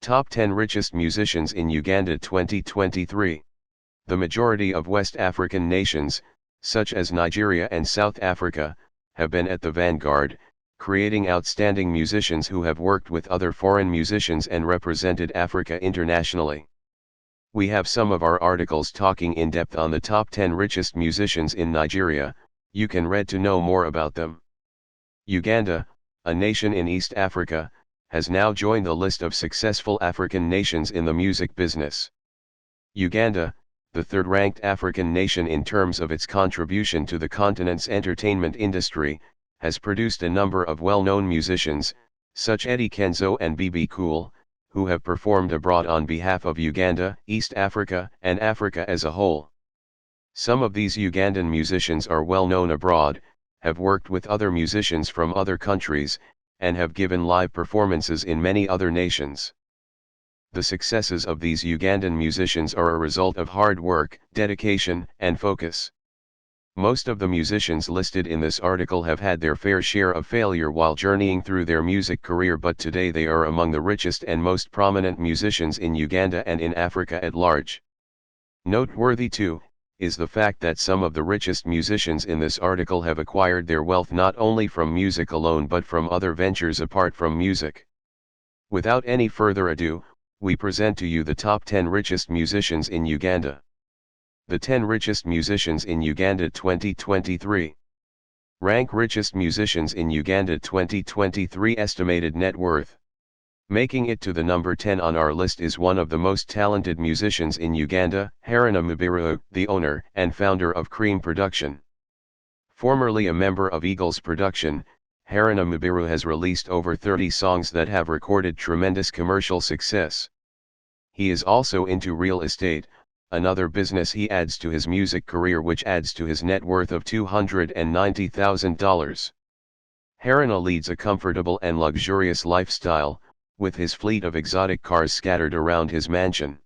Top 10 Richest Musicians in Uganda 2023. The majority of West African nations, such as Nigeria and South Africa, have been at the vanguard, creating outstanding musicians who have worked with other foreign musicians and represented Africa internationally. We have some of our articles talking in depth on the top 10 richest musicians in Nigeria. You can read to know more about them. Uganda, a nation in East Africa, has now joined the list of successful African nations in the music business. Uganda, the third-ranked African nation in terms of its contribution to the continent's entertainment industry, has produced a number of well-known musicians, such Eddie Kenzo and BB Cool, who have performed abroad on behalf of Uganda, East Africa, and Africa as a whole. Some of these Ugandan musicians are well known abroad, have worked with other musicians from other countries, and have given live performances in many other nations. The successes of these Ugandan musicians are a result of hard work, dedication, and focus. Most of the musicians listed in this article have had their fair share of failure while journeying through their music career, but today they are among the richest and most prominent musicians in Uganda and in Africa at large. Noteworthy too, is the fact that some of the richest musicians in this article have acquired their wealth not only from music alone but from other ventures apart from music. Without any further ado, we present to you the top 10 richest musicians in Uganda. The 10 richest musicians in Uganda 2023. Rank richest musicians in Uganda 2023 estimated net worth. Making it to the number 10 on our list is one of the most talented musicians in Uganda, Haruna Mubiru, the owner and founder of Cream Production. Formerly a member of Eagles Production, Haruna Mubiru has released over 30 songs that have recorded tremendous commercial success. He is also into real estate, another business he adds to his music career, which adds to his net worth of $290,000. Haruna leads a comfortable and luxurious lifestyle, with his fleet of exotic cars scattered around his mansion.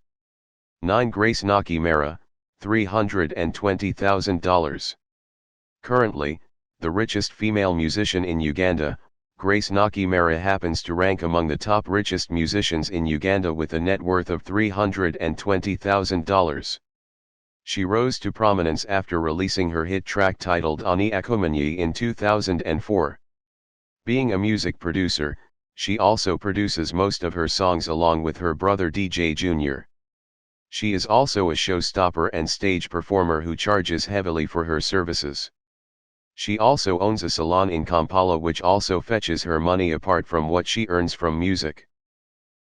9 Grace Nakimera, $320,000. Currently, the richest female musician in Uganda, Grace Nakimera happens to rank among the top richest musicians in Uganda with a net worth of $320,000. She rose to prominence after releasing her hit track titled Ani Akumanyi in 2004. Being a music producer, she also produces most of her songs along with her brother DJ Jr. She is also a showstopper and stage performer who charges heavily for her services. She also owns a salon in Kampala which also fetches her money apart from what she earns from music.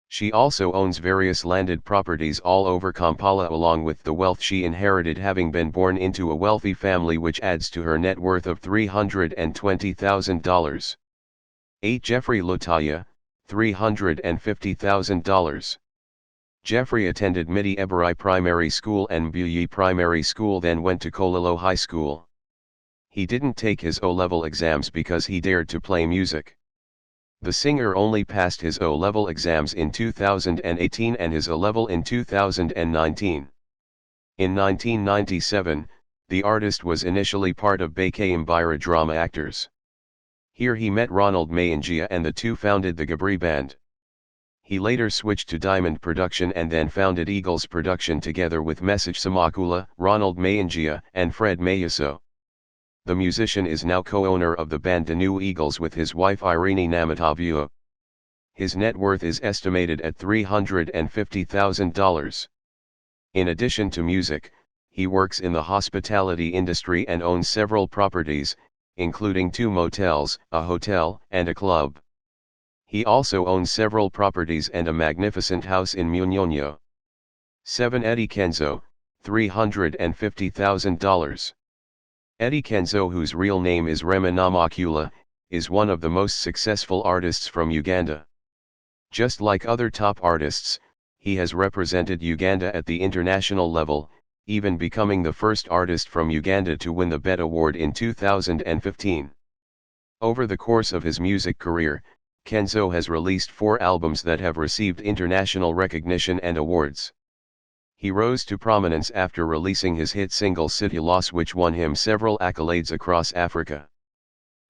She also owns various landed properties all over Kampala along with the wealth she inherited having been born into a wealthy family, which adds to her net worth of $320,000. 8 Jeffrey Lutaya, $350,000. Jeffrey attended Midi Eberai Primary School and Mbuyi Primary School, then went to Kololo High School. He didn't take his O-level exams because he dared to play music. The singer only passed his O-level exams in 2018 and his A-level in 2019. In 1997, the artist was initially part of Beke Mbira Drama Actors. Here he met Ronald Mayinjia and the two founded the Gabri Band. He later switched to Diamond Production and then founded Eagles Production together with Message Samakula, Ronald Mayinjia, and Fred Mayaso. The musician is now co-owner of the band The New Eagles with his wife Irene Namatavua. His net worth is estimated at $350,000. In addition to music, he works in the hospitality industry and owns several properties, including 2 motels, a hotel, and a club. He also owns several properties and a magnificent house in Munyonyo. 7 Eddie Kenzo, $350,000. Eddie Kenzo, whose real name is Rema Namakula, is one of the most successful artists from Uganda. Just like other top artists, he has represented Uganda at the international level, even becoming the first artist from Uganda to win the BET Award in 2015. Over the course of his music career, Kenzo has released 4 albums that have received international recognition and awards. He rose to prominence after releasing his hit single City Loss, which won him several accolades across Africa.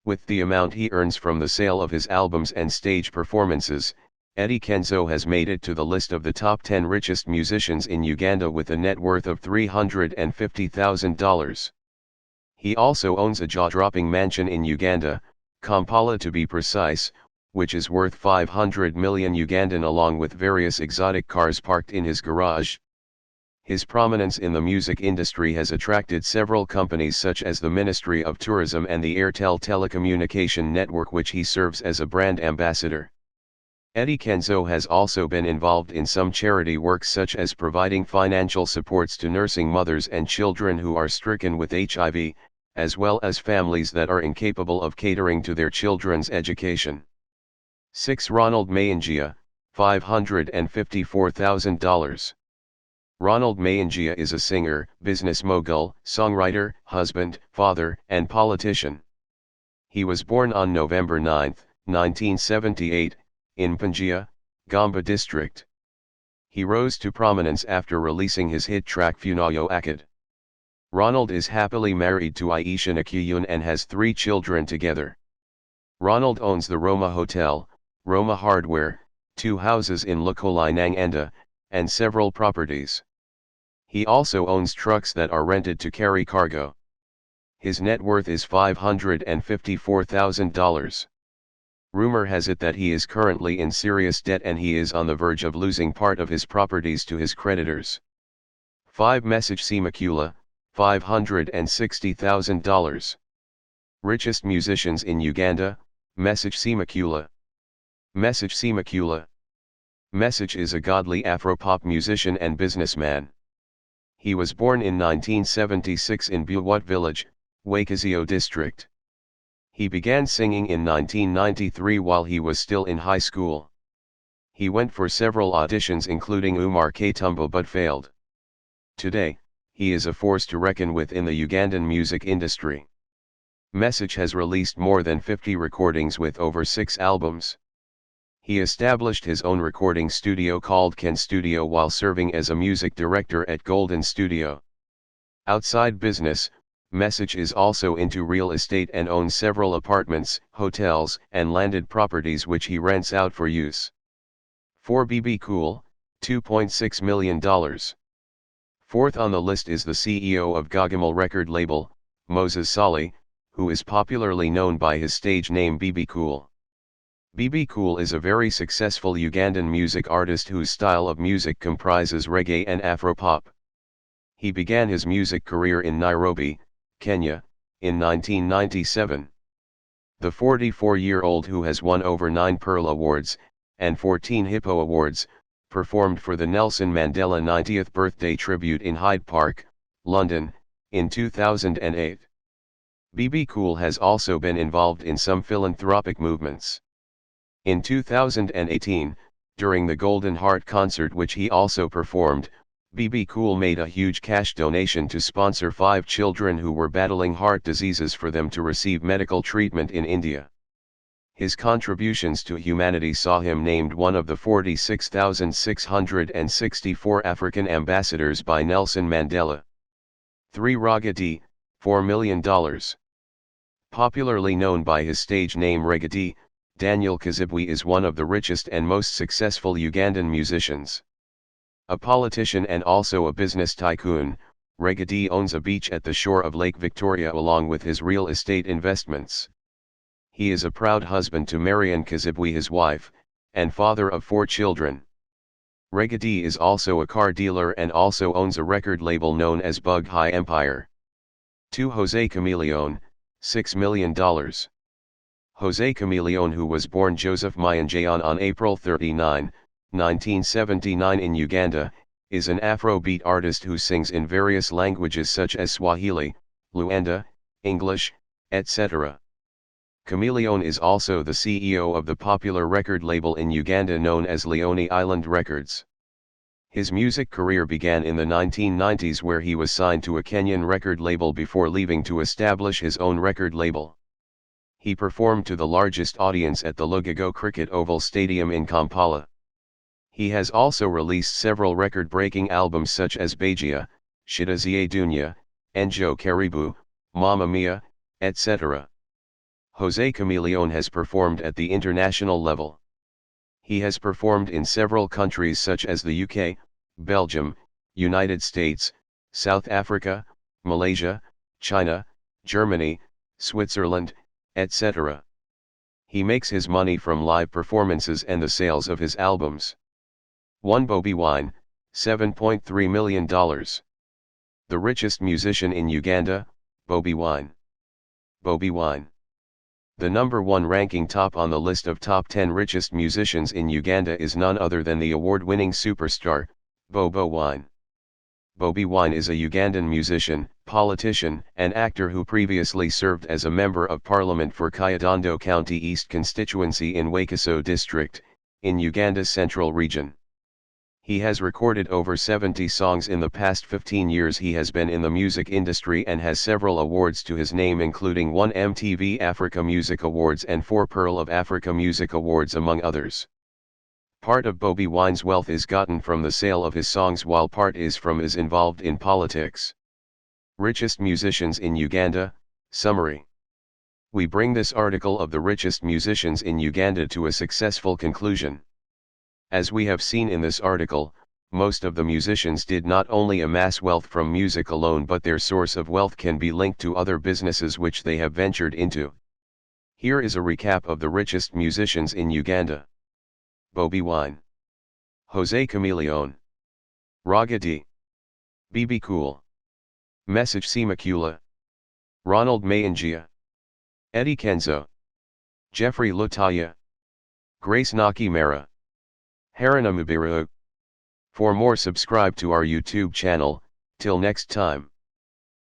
With the amount he earns from the sale of his albums and stage performances, Eddie Kenzo has made it to the list of the top 10 richest musicians in Uganda with a net worth of $350,000. He also owns a jaw-dropping mansion in Uganda, Kampala to be precise, which is worth 500 million Ugandan along with various exotic cars parked in his garage. His prominence in the music industry has attracted several companies such as the Ministry of Tourism and the Airtel telecommunication network, which he serves as a brand ambassador. Eddie Kenzo has also been involved in some charity work such as providing financial supports to nursing mothers and children who are stricken with HIV, as well as families that are incapable of catering to their children's education. 6. Ronald Mayingia, $554,000. Ronald Mayingia is a singer, business mogul, songwriter, husband, father, and politician. He was born on November 9, 1978, in Panjia, Gamba district. He rose to prominence after releasing his hit track Funayo Akad. Ronald is happily married to Aisha Nakiyun and has 3 children together. Ronald owns the Roma Hotel, Roma Hardware, 2 houses in Lukolinanganda, and several properties. He also owns trucks that are rented to carry cargo. His net worth is $554,000. Rumor has it that he is currently in serious debt and he is on the verge of losing part of his properties to his creditors. 5. Message Semakula, $560,000. Richest musicians in Uganda, Message Semakula. Message Semakula. Message is a godly Afropop musician and businessman. He was born in 1976 in Buwat village, Wakazio district. He began singing in 1993 while he was still in high school. He went for several auditions including Umar Katumba but failed. Today, he is a force to reckon with in the Ugandan music industry. Message has released more than 50 recordings with over 6 albums. He established his own recording studio called Ken Studio while serving as a music director at Golden Studio. Outside business, Message is also into real estate and owns several apartments, hotels, and landed properties which he rents out for use. 4. BB Cool, $2.6 million. Fourth on the list is the CEO of Gagamal record label, Moses Sali, who is popularly known by his stage name BB Cool. BB Cool is a very successful Ugandan music artist whose style of music comprises reggae and Afropop. He began his music career in Nairobi, Kenya, in 1997. The 44-year-old who has won over 9 Pearl Awards, and 14 Hippo Awards, performed for the Nelson Mandela 90th birthday tribute in Hyde Park, London, in 2008. BB Cool has also been involved in some philanthropic movements. In 2018, during the Golden Heart concert which he also performed, BB Cool made a huge cash donation to sponsor 5 children who were battling heart diseases for them to receive medical treatment in India. His contributions to humanity saw him named one of the 46,664 African ambassadors by Nelson Mandela. 3. Raga D, $4 million. Popularly known by his stage name Reggae D, Daniel Kazibwe is one of the richest and most successful Ugandan musicians. A politician and also a business tycoon, Reggae D owns a beach at the shore of Lake Victoria along with his real estate investments. He is a proud husband to Marian Kazibwe, his wife, and father of 4 children. Reggae D is also a car dealer and also owns a record label known as Bug High Empire. 2. Jose Chameleone, $6 million. Jose Chameleone, who was born Joseph Mayanjayan on April 39, 1979 in Uganda, is an Afrobeat artist who sings in various languages such as Swahili, Luanda, English, etc. Chameleone is also the CEO of the popular record label in Uganda known as Leone Island Records. His music career began in the 1990s where he was signed to a Kenyan record label before leaving to establish his own record label. He performed to the largest audience at the Lugago Cricket Oval Stadium in Kampala. He has also released several record-breaking albums such as Bajia, Shida Zie Dunya, Enjo Karibu, Mamma Mia, etc. Jose Chameleone has performed at the international level. He has performed in several countries such as the UK, Belgium, United States, South Africa, Malaysia, China, Germany, Switzerland, etc. He makes his money from live performances and the sales of his albums. 1 Bobi Wine, $7.3 million. The richest musician in Uganda, Bobi Wine. Bobi Wine. The number one ranking top on the list of top 10 richest musicians in Uganda is none other than the award-winning superstar, Bobi Wine. Bobi Wine is a Ugandan musician, politician, and actor who previously served as a member of parliament for Kyadondo County East constituency in Wakiso district, in Uganda's central region. He has recorded over 70 songs in the past 15 years. He has been in the music industry and has several awards to his name, including 1 MTV Africa Music Awards and 4 Pearl of Africa Music Awards, among others. Part of Bobi Wine's wealth is gotten from the sale of his songs, while part is from his involved in politics. Richest musicians in Uganda, summary. We bring this article of the richest musicians in Uganda to a successful conclusion. As we have seen in this article, most of the musicians did not only amass wealth from music alone, but their source of wealth can be linked to other businesses which they have ventured into. Here is a recap of the richest musicians in Uganda. Bobi Wine, Jose Chameleone, Raga D, BB Cool, Message Semakula, Ronald Mayengia, Eddie Kenzo, Jeffrey Lutaya, Grace Naki Mara, Haruna Mubiru. For more, subscribe to our YouTube channel. Till next time.